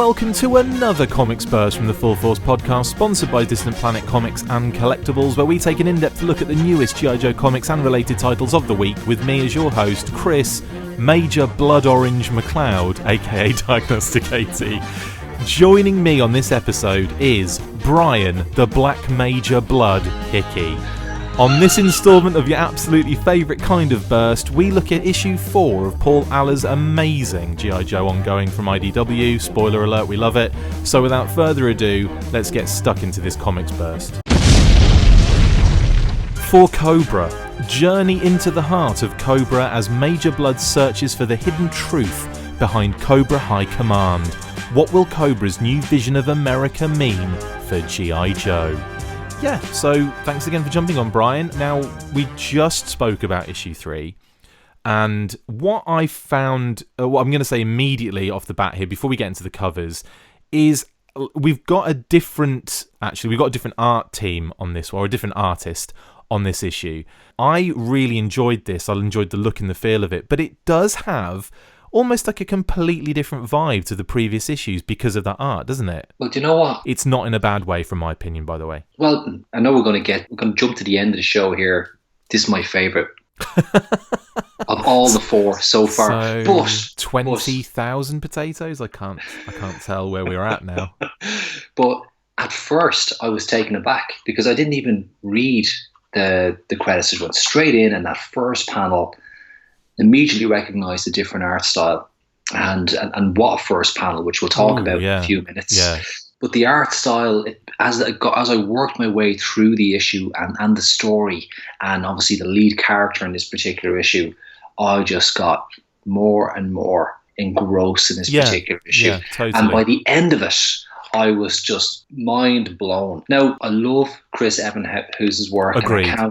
welcome to another Comics Burst from the Full Force podcast, sponsored by Distant Planet Comics and Collectibles, where we take an in-depth look at the newest G.I. Joe comics and related titles of the week, with me as your host, Chris, Major Blood Orange McLeod, aka Diagnostic 80. Joining me on this episode is Brian, the Black Major Blood Hickey. On this instalment of your absolutely favourite kind of burst, we look at issue 4 of Paul Allor's amazing G.I. Joe ongoing from IDW. Spoiler alert, we love it. So without further ado, let's get stuck into this comics burst. For Cobra, journey into the heart of Cobra as Major Blood searches for the hidden truth behind Cobra High Command. What will Cobra's new vision of America mean for G.I. Joe? Yeah, so thanks again for jumping on, Brian. Now, we just spoke about issue 3, and what I found, what I'm going to say immediately off the bat here, before we get into the covers, is we've got a different art team on this, or a different artist on this issue. I really enjoyed this. I enjoyed the look and the feel of it, but it does have almost like a completely different vibe to the previous issues because of that art, doesn't it? Well, do you know what? It's not in a bad way, from my opinion, by the way. Well, I know we're going to jump to the end of the show here. This is my favourite of all the 4 so far. So, 20,000 potatoes? I can't tell where we're at now. But at first, I was taken aback because I didn't even read the credits. Just went straight in, and that first panel immediately recognised a different art style, and what a first panel, which we'll talk about in a few minutes. Yeah. But the art style, as I worked my way through the issue and the story, and obviously the lead character in this particular issue, I just got more and more engrossed in this particular issue. Yeah, totally. And by the end of it, I was just mind blown. Now, I love Chris Evenhuis's work. Agreed. I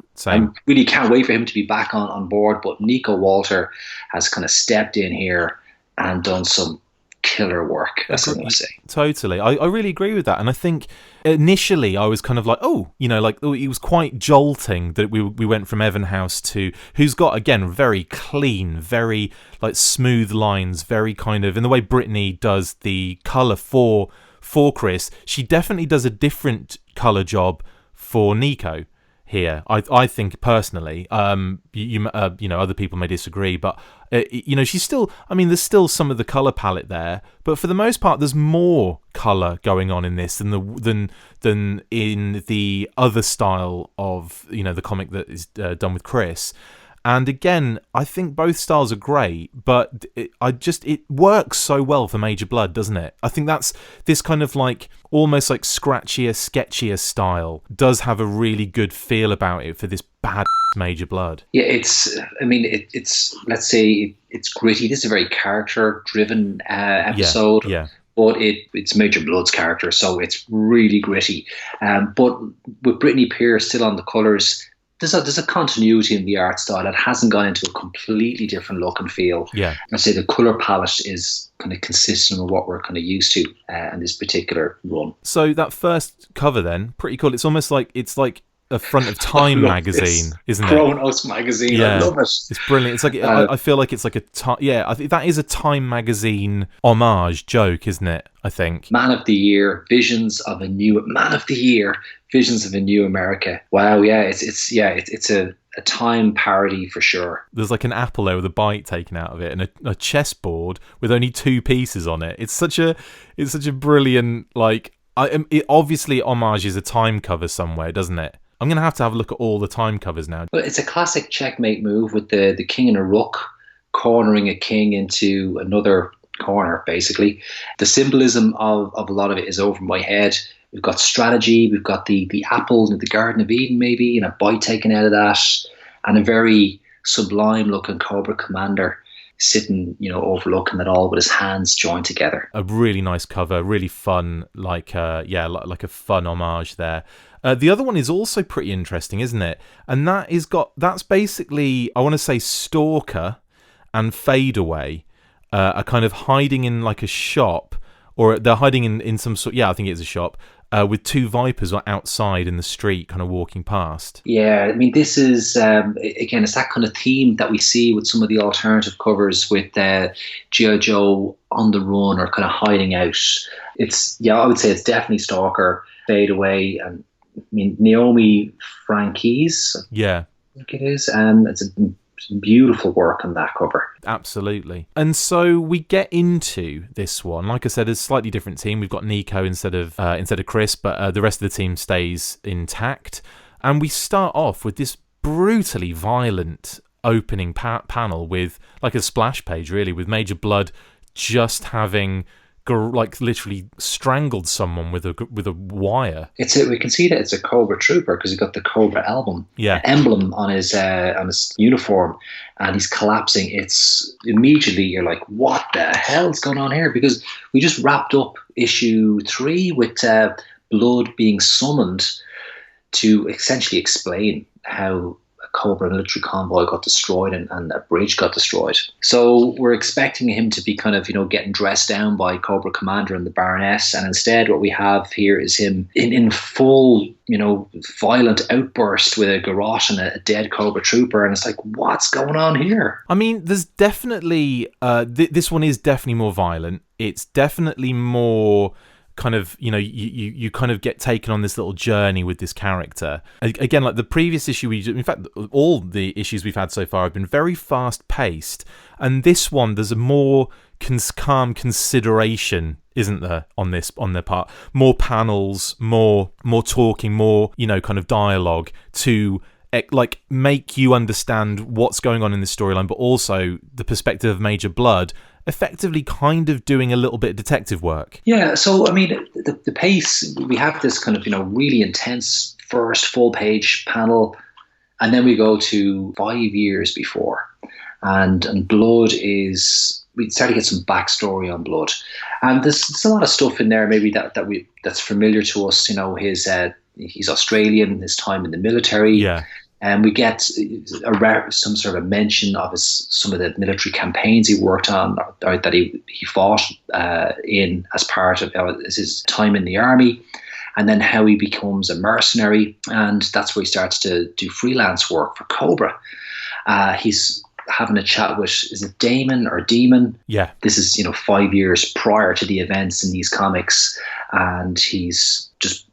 really can't wait for him to be back on board. But Nico Walter has kind of stepped in here and done some killer work. That's what I'm going to say. Totally. I really agree with that. And I think initially I was kind of like, it was quite jolting that we went from Evenhuis to, who's got, again, very clean, very like smooth lines, very kind of, in the way Brittany does the colour for Chris, she definitely does a different colour job for Nico here. I think personally, other people may disagree, but she's still. I mean, there's still some of the colour palette there, but for the most part, there's more colour going on in this than in the other style of the comic that is done with Chris. And again, I think both styles are great, but it works so well for Major Blood, doesn't it? I think that's this kind of like almost like scratchier, sketchier style does have a really good feel about it for this bad Major Blood. Yeah, it's let's say it's gritty. This is a very character-driven episode. Yeah. But it's Major Blood's character, so it's really gritty. But with Brittany Pierce still on the colours, there's a continuity in the art style that hasn't gone into a completely different look and feel. Yeah. I'd say the colour palette is kind of consistent with what we're kind of used to in this particular run. So that first cover then, pretty cool. It's almost like a front of Time magazine, isn't it? Chronos magazine. Yeah. I love it. It's brilliant. It's like I feel like it's like I think that is a Time magazine homage joke, isn't it? I think. Man of the Year, Visions of a New America. Wow, yeah, it's a Time parody for sure. There's like an apple there with a bite taken out of it, and a chessboard with only 2 pieces on it. It's such a brilliant, like, it obviously homages a Time cover somewhere, doesn't it? I'm going to have a look at all the Time covers now. Well, it's a classic checkmate move with the king and a rook cornering a king into another corner, basically. The symbolism of a lot of it is over my head. We've got strategy, we've got the apple in the Garden of Eden maybe, and a bite taken out of that, and a very sublime looking Cobra Commander sitting, overlooking it all with his hands joined together. A really nice cover, really fun, like a fun homage there. The other one is also pretty interesting, isn't it? And that's basically, I want to say, Stalker and Fadeaway are kind of hiding in like a shop, or they're hiding in some sort. Yeah, I think it's a shop. with two Vipers outside in the street kind of walking past. Yeah, I mean, this is, again, it's that kind of theme that we see with some of the alternative covers with G.I. Joe on the run or kind of hiding out. I would say it's definitely Stalker, Fade Away, and I mean, Naomi Franquise, Yeah. I think it is. It's a beautiful work on that cover. Absolutely. And so we get into this one. Like I said, it's a slightly different team. We've got Nico instead of Chris, but the rest of the team stays intact. And we start off with this brutally violent opening panel with like a splash page, really, with Major Bludd just having like literally strangled someone with a wire. We can see that it's a Cobra Trooper because he's got the Cobra emblem on his uniform, and he's collapsing. It's immediately you're like, what the hell's going on here? Because we just wrapped up issue 3 with Bludd being summoned to essentially explain how Cobra military convoy got destroyed and a bridge got destroyed. So we're expecting him to be kind of, getting dressed down by Cobra Commander and the Baroness, and instead what we have here is him in full, violent outburst with a garrote and a dead Cobra Trooper, and it's like, what's going on here? I mean, there's definitely this one is definitely more violent. It's definitely more kind of, you kind of get taken on this little journey with this character. Again, like the previous issue, in fact, all the issues we've had so far have been very fast paced, and this one there's a more calm consideration, isn't there, on their part? More panels, more talking, more kind of dialogue to like make you understand what's going on in this storyline, but also the perspective of Major Bludd effectively kind of doing a little bit of detective work. Yeah, so I mean, the pace, we have this kind of, really intense first full page panel, and then we go to 5 years before, and Bludd we start to get some backstory on Bludd, and there's a lot of stuff in there maybe that's familiar to us. He's Australian, his time in the military. Yeah. And we get some sort of mention of some of the military campaigns he worked on, or that he fought in as part of his time in the army, and then how he becomes a mercenary, and that's where he starts to do freelance work for Cobra. He's having a chat with, is it Damon or Demon? Yeah. This is 5 years prior to the events in these comics, and he's just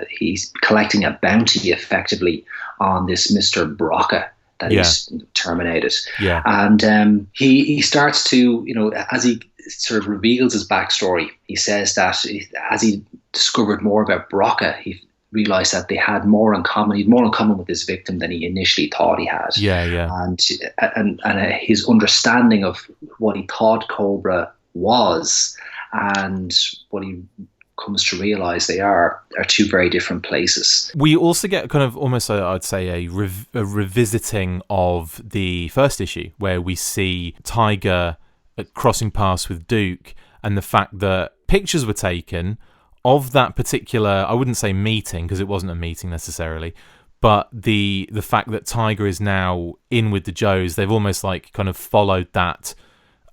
he's collecting a bounty effectively on this Mr. Brocca that he's terminated. Yeah. And he starts to, as he sort of reveals his backstory, he says that as he discovered more about Brocca, he realized that they had more in common. He had more in common with his victim than he initially thought he had. Yeah. And his understanding of what he thought Cobra was and what he comes to realize they are two very different places. We also get kind of almost, I'd say, a revisiting of the first issue, where we see Tiger crossing paths with Duke, and the fact that pictures were taken of that particular, I wouldn't say meeting, because it wasn't a meeting necessarily, but the fact that Tiger is now in with the Joes, they've almost like kind of followed that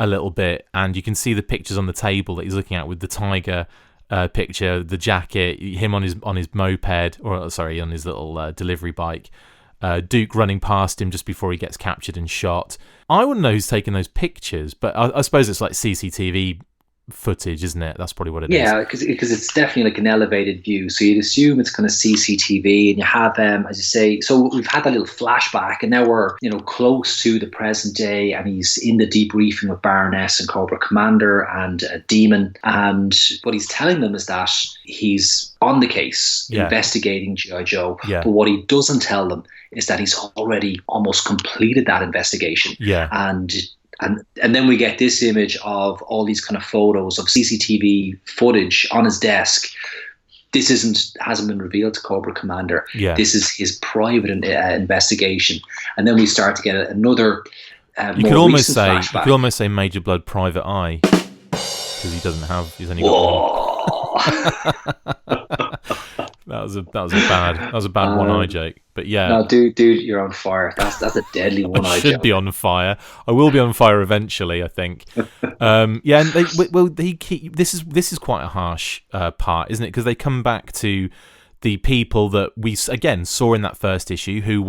a little bit, and you can see the pictures on the table that he's looking at with the Tiger picture, the jacket, him on his moped, or sorry, on his little delivery bike, Duke running past him just before he gets captured and shot. I wouldn't know who's taking those pictures, but I suppose it's like CCTV footage, isn't it? That's probably what it is. Yeah, because it's definitely like an elevated view, so you'd assume it's kind of CCTV, and you have as you say, so we've had that little flashback, and now we're close to the present day, and he's in the debriefing with Baroness and Cobra Commander and Demon, and what he's telling them is that he's on the case, investigating G.I. Joe, but what he doesn't tell them is that he's already almost completed that investigation. And then we get this image of all these kind of photos of CCTV footage on his desk. This hasn't been revealed to Cobra Commander. Yeah. This is his private investigation. And then we start to get another you could almost say Major Bludd Private Eye, because he's only got one. That was a bad one eye, Jake. But yeah, No, dude, you're on fire. That's a deadly one I eye should joke. be on fire. I will be on fire eventually, I think. Yeah, and this is quite a harsh part, isn't it? Because they come back to the people that we again saw in that first issue who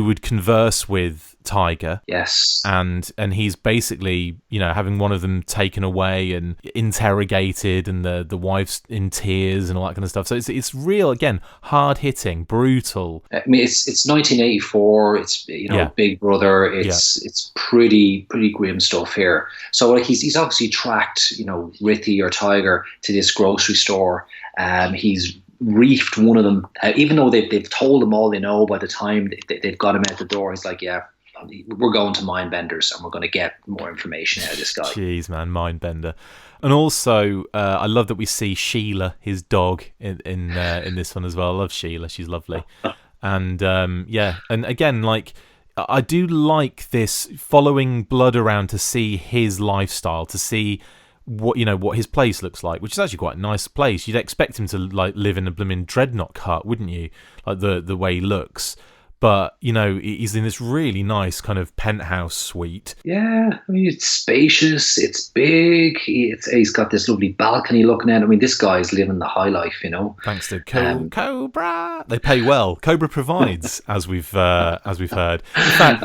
would converse with Tiger. Yes. And he's basically, having one of them taken away and interrogated, and the wife's in tears and all that kind of stuff. So it's real, again, hard hitting, brutal. I mean, it's 1984. It's Big Brother. It's pretty grim stuff here. So like he's obviously tracked Rithy or Tiger to this grocery store. He's reefed one of them, even though they've told him all they know. By the time they've got him out the door, he's like, yeah, we're going to Mindbenders and we're going to get more information out of this guy. Jeez, man, Mindbender. And also, I love that we see Sheila, his dog, in this one as well. I love Sheila; she's lovely. And and again, like, I do like this, following Bludd around to see his lifestyle, to see what his place looks like, which is actually quite a nice place. You'd expect him to like live in a blooming dreadnought hut, wouldn't you? Like the way he looks. But, he's in this really nice kind of penthouse suite. Yeah, I mean, it's spacious, it's big, he's got this lovely balcony looking at. I mean, this guy's living the high life, Thanks to Cobra. They pay well. Cobra provides, as we've heard. In fact,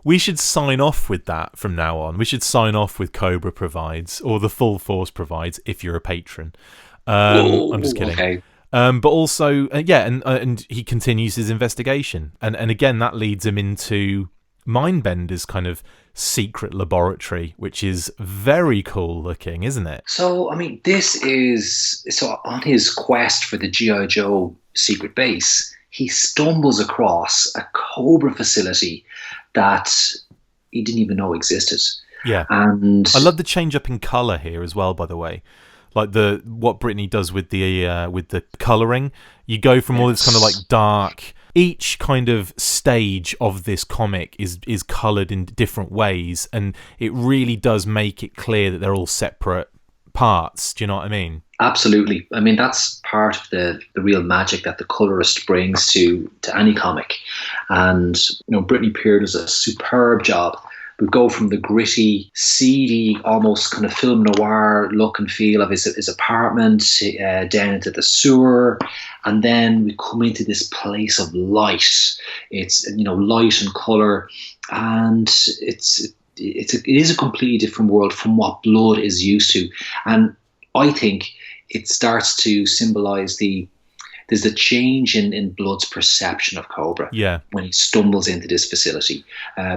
we should sign off with that from now on. We should sign off with Cobra provides, or the full force provides, if you're a patron. I'm just kidding. Okay. But also, and he continues his investigation, and again that leads him into Mindbender's kind of secret laboratory, which is very cool looking, isn't it? So, I mean, this is on his quest for the G.I. Joe secret base. He stumbles across a Cobra facility that he didn't even know existed. Yeah, and I love the change up in color here as well. By the way. Like what Brittany does with the colouring, you go from all this kind of like dark. Each kind of stage of this comic is coloured in different ways, and it really does make it clear that they're all separate parts. Do you know what I mean? Absolutely. I mean, that's part of the real magic that the colorist brings to any comic. And Brittany Peer does a superb job. We go from the gritty, seedy, almost kind of film noir look and feel of his apartment down into the sewer, and then we come into this place of light. It's light and color, and it is a completely different world from what Bludd is used to, and I think it starts to symbolize there's a change in Bludd's perception of Cobra when he stumbles into this facility.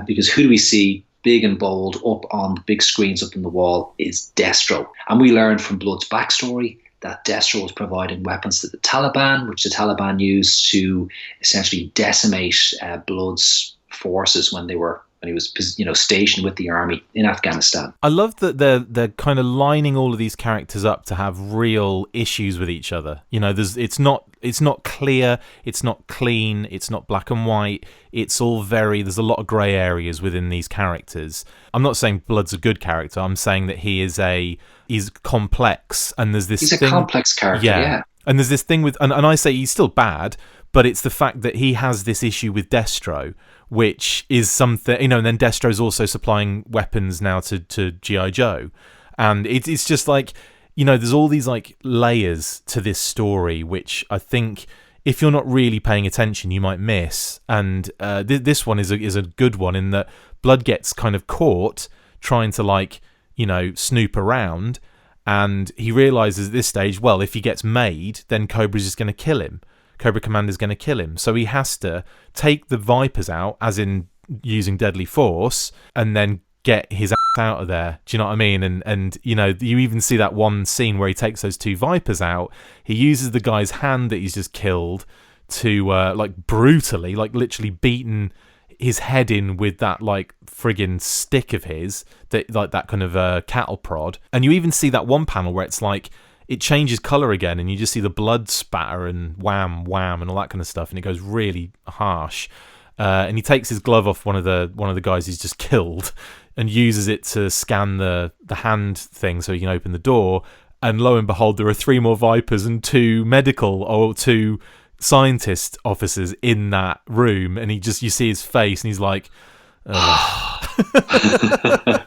Because who do we see big and bold up on the big screens up on the wall is Destro. And we learned from Bludd's backstory that Destro was providing weapons to the Taliban, which the Taliban used to essentially decimate Bludd's forces when he was stationed with the army in Afghanistan. I love that they're kind of lining all of these characters up to have real issues with each other. It's not clear, it's not clean, it's not black and white. It's all there's a lot of grey areas within these characters. I'm not saying Bludd's a good character. I'm saying that he's complex, and there's this. He's a complex character, yeah. And there's this thing with, and I say he's still bad, but it's the fact that he has this issue with Destro, which is something, and then Destro's also supplying weapons now to G.I. Joe. And it's just like, there's all these like layers to this story, which I think if you're not really paying attention, you might miss. And this one is a good one in that Bludd gets kind of caught trying to snoop around, and he realizes at this stage, well, if he gets made, then Cobra's just going to kill him. Cobra Commander's going to kill him. So he has to take the Vipers out, as in using deadly force, and then get his ass out of there. Do you know what I mean? And you even see that one scene where he takes those two Vipers out. He uses the guy's hand that he's just killed to brutally, literally beaten his head in with that friggin' stick of his, that kind of cattle prod. And you even see that one panel where it's like it changes colour again, and you just see the blood spatter and wham wham and all that kind of stuff, and it goes really harsh. And he takes his glove off one of the guys he's just killed, and uses it to scan the hand thing so he can open the door. And lo and behold, there are 3 more Vipers and 2 medical or 2 scientist officers in that room. And you see his face and he's like,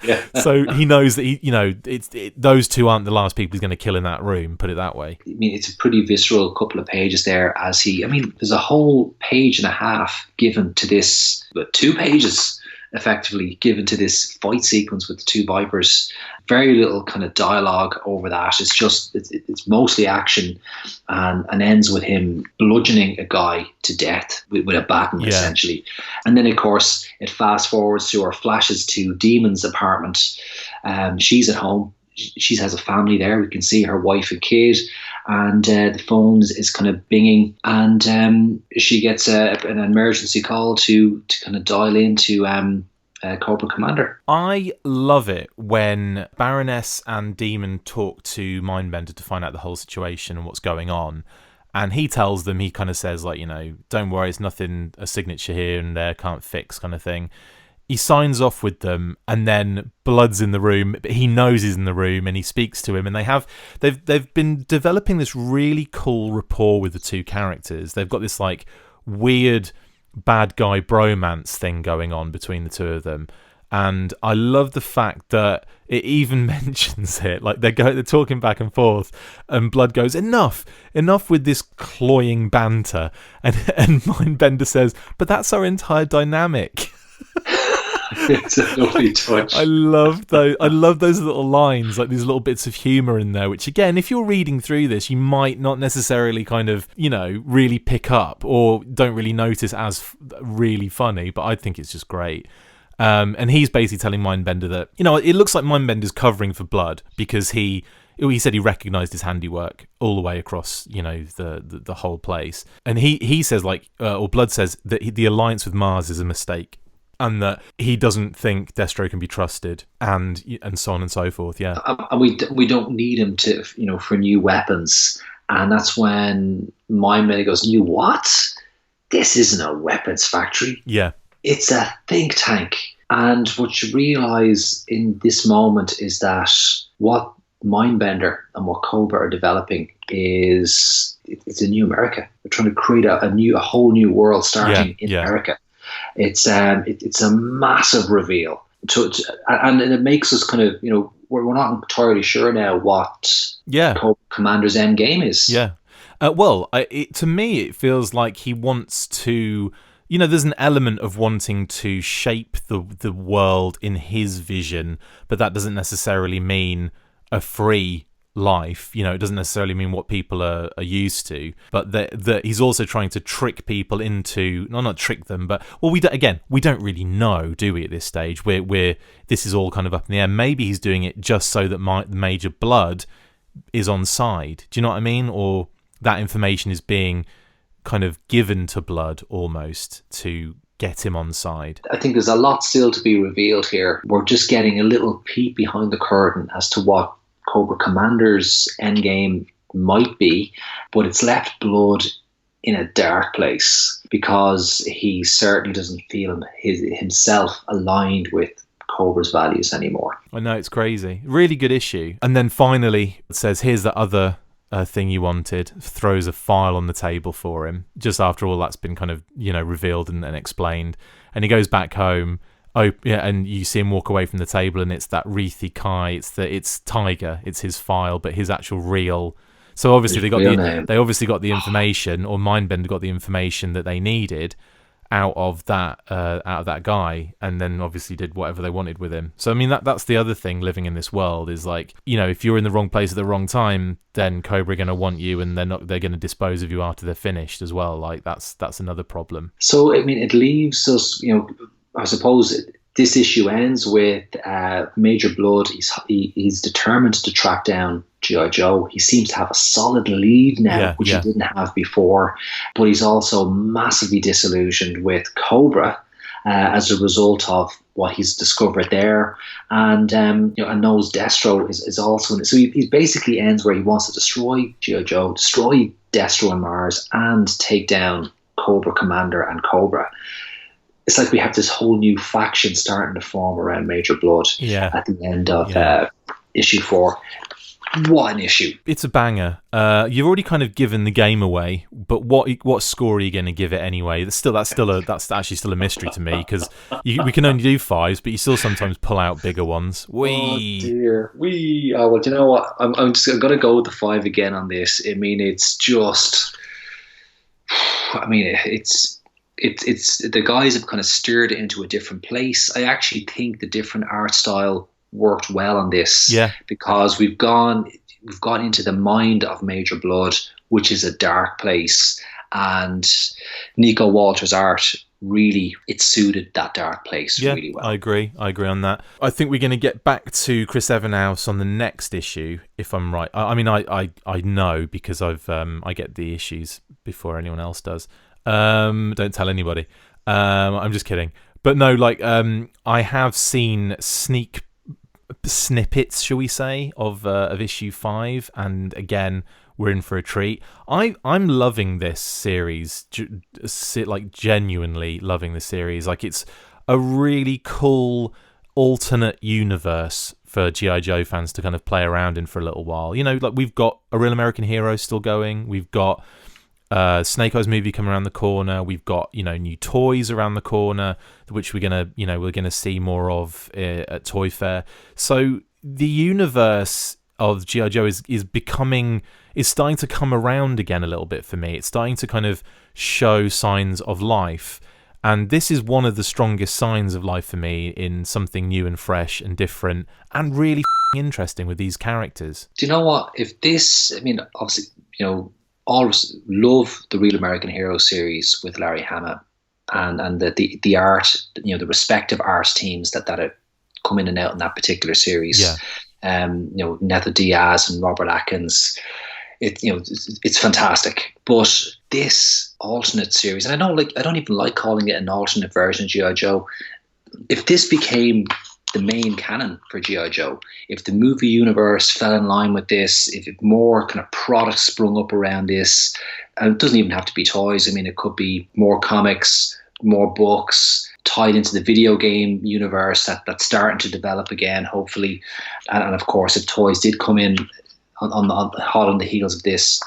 Yeah. So he knows that those 2 aren't the last people he's going to kill in that room, put it that way. I mean, it's a pretty visceral couple of pages there there's a whole page and a half given to this, 2 pages effectively given to this fight sequence with the 2 Vipers. Very little kind of dialogue over that. It's mostly action, and ends with him bludgeoning a guy to death with a baton, essentially. And then, of course, it fast forwards to or flashes to Demon's apartment. She's at home. She has a family there. We can see her wife and kid, and the phone is kind of binging, and she gets an emergency call to kind of dial into Cobra Commander. I love it when Baroness and Demon talk to Mindbender to find out the whole situation and what's going on. And he tells them, he kind of says, like, don't worry, it's nothing, a signature here and there, can't fix kind of thing. He signs off with them, and then Bludd's in the room. But he knows he's in the room, and he speaks to him. And they've been developing this really cool rapport with the 2 characters. They've got this like weird bad guy bromance thing going on between the 2 of them. And I love the fact that it even mentions it. Like they're talking back and forth, and Bludd goes, enough with this cloying banter. And Mindbender says, but that's our entire dynamic. It's a lovely touch. I love those little lines, like these little bits of humour in there, which again, if you're reading through this, you might not necessarily kind of, really pick up or don't really notice as really funny, but I think it's just great. And he's basically telling Mindbender that, it looks like Mindbender's covering for Bludd because he said he recognised his handiwork all the way across, the whole place. And he says, or Bludd says that the alliance with Mars is a mistake. And that he doesn't think Destro can be trusted, and so on and so forth. Yeah, and we don't need him to, for new weapons. And that's when Mindbender goes, "New what? This isn't a weapons factory. Yeah, it's a think tank." And what you realise in this moment is that what Mindbender and what Cobra are developing it's a new America. They're trying to create a whole new world starting in America. It's a massive reveal, and it makes us kind of, we're not entirely sure now what Cobra Commander's endgame is. Yeah, to me it feels like he wants to, there's an element of wanting to shape the world in his vision, but that doesn't necessarily mean a free life. It doesn't necessarily mean what people are used to, but that he's also trying to trick people into, not trick them, but we don't really know, do we, at this stage? We're this is all kind of up in the air. Maybe he's doing it just so that Major Bludd is on side. Do you know what I mean? Or that information is being kind of given to Bludd almost to get him on side. I think there's a lot still to be revealed here. We're just getting a little peek behind the curtain as to what Cobra Commander's endgame might be, but it's left Bludd in a dark place because he certainly doesn't feel himself aligned with Cobra's values anymore. I know, it's crazy. Really good issue. And then finally it says, here's the other thing you wanted, throws a file on the table for him, just after all that's been kind of, revealed and explained. And he goes back home. Oh yeah, and you see him walk away from the table, and it's that Wreathy Kai. It's Tiger. It's his file, but his actual real. So obviously they obviously got the information, or Mindbender got the information that they needed out of that guy, and then obviously did whatever they wanted with him. So I mean that's the other thing living in this world is like, if you're in the wrong place at the wrong time, then Cobra are going to want you, and they're going to dispose of you after they're finished as well. Like that's another problem. So I mean, it leaves us, I suppose this issue ends with Major Bludd. He's determined to track down G.I. Joe. He seems to have a solid lead now, which he didn't have before. But he's also massively disillusioned with Cobra as a result of what he's discovered there. And and knows Destro is also in it. So he basically ends where he wants to destroy G.I. Joe, destroy Destro and Mars, and take down Cobra Commander and Cobra. It's like we have this whole new faction starting to form around Major Bludd at the end of issue 4. What an issue. It's a banger. You've already kind of given the game away, but what score are you going to give it anyway? That's actually still a mystery to me, because we can only do 5s, but you still sometimes pull out bigger ones. Oh dear. Oh, well, do you know what? I'm going to go with the 5 again on this. I mean, it's just. I mean, it's the guys have kind of steered it into a different place. I actually think the different art style worked well on this, because we've gone into the mind of Major Bludd, which is a dark place, and Nico Walter's art really, it suited that dark place really well. I agree on that. I think we're going to get back to Chris Evenhouse on the next issue, if I'm right. I mean, I know, because I get the issues before anyone else does. Don't tell anybody. I'm just kidding. But no, like, I have seen snippets, shall we say, of issue 5, and again, we're in for a treat. I'm loving this series, like genuinely loving the series. Like, it's a really cool alternate universe for G.I. Joe fans to kind of play around in for a little while. You know, like, we've got A Real American Hero still going. We've got Snake Eyes movie coming around the corner. We've got, new toys around the corner, which we're gonna see more of at Toy Fair. So the universe of G.I. Joe is starting to come around again a little bit for me. It's starting to kind of show signs of life, and this is one of the strongest signs of life for me, in something new and fresh and different and really interesting with these characters. Do you know what? If this, I mean, obviously, always love the Real American Hero series with Larry Hama, and the art, the respective art teams that have come in and out in that particular series. Neto Diaz and Robert Atkins. It's fantastic. But this alternate series, and I don't even like calling it an alternate version of G.I. Joe. If this became the main canon for G.I. Joe, if the movie universe fell in line with this, if more kind of products sprung up around this, and it doesn't even have to be toys. I mean, it could be more comics, more books, tied into the video game universe that's starting to develop again, hopefully. And of course, if toys did come in hot on the heels of this,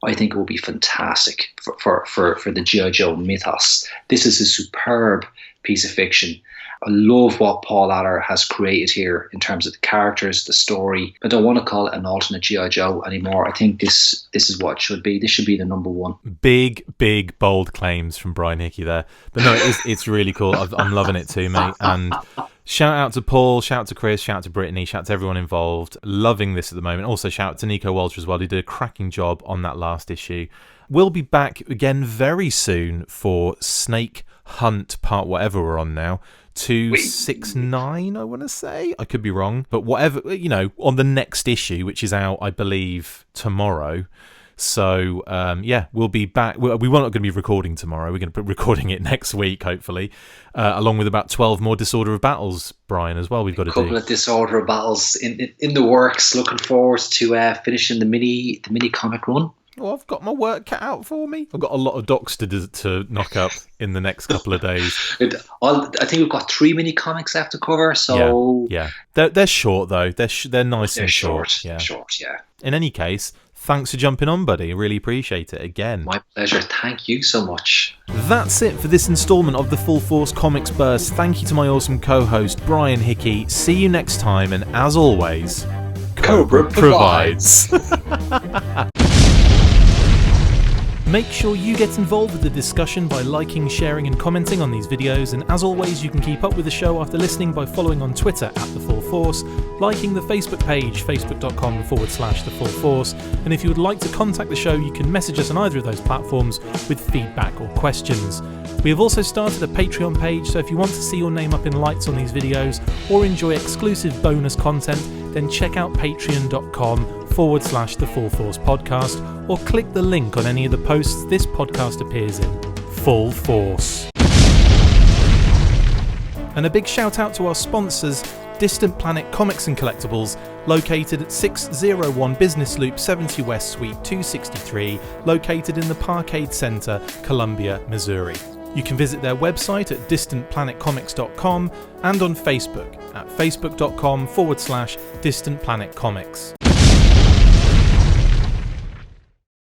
I think it would be fantastic for the G.I. Joe mythos. This is a superb piece of fiction. I love what Paul Adler has created here in terms of the characters, the story. I don't want to call it an alternate G.I. Joe anymore. I think this is what it should be. This should be the number one. Big, bold claims from Brian Hickey there. But no, it's really cool. I'm loving it too, mate. And shout out to Paul, shout out to Chris, shout out to Brittany, shout out to everyone involved. Loving this at the moment. Also, shout out to Nico Walter as well. He did a cracking job on that last issue. We'll be back again very soon for Snake Hunt part whatever we're on now. 269, I want to say. I could be wrong. But whatever, on the next issue, which is out, I believe, tomorrow. So, we'll be back. We're not going to be recording tomorrow. We're going to be recording it next week, hopefully, along with about 12 more Disorder of Battles, Brian, as well. We've got to do a couple of Disorder of Battles in the works. Looking forward to finishing the mini comic run. Well, I've got my work cut out for me. I've got a lot of docs to knock up in the next couple of days. I think we've got 3 mini comics left to cover. So yeah. They're short though. They're nice and short. Yeah. Short. Yeah. In any case, thanks for jumping on, buddy. I really appreciate it again. My pleasure. Thank you so much. That's it for this instalment of the Full Force Comics Burst. Thank you to my awesome co-host Brian Hickey. See you next time, and as always, Cobra provides. Make sure you get involved with the discussion by liking, sharing and commenting on these videos, and as always you can keep up with the show after listening by following on Twitter @TheFullForce, liking the Facebook page facebook.com/TheFullForce, and if you would like to contact the show you can message us on either of those platforms with feedback or questions. We have also started a Patreon page, so if you want to see your name up in lights on these videos or enjoy exclusive bonus content, then check out patreon.com/TheFullForce podcast, or click the link on any of the posts this podcast appears in. Full Force. And a big shout out to our sponsors, Distant Planet Comics and Collectibles, located at 601 Business Loop 70 West Suite 263, located in the Parkade Center, Columbia, Missouri. You can visit their website at distantplanetcomics.com and on Facebook at facebook.com/distantplanetcomics.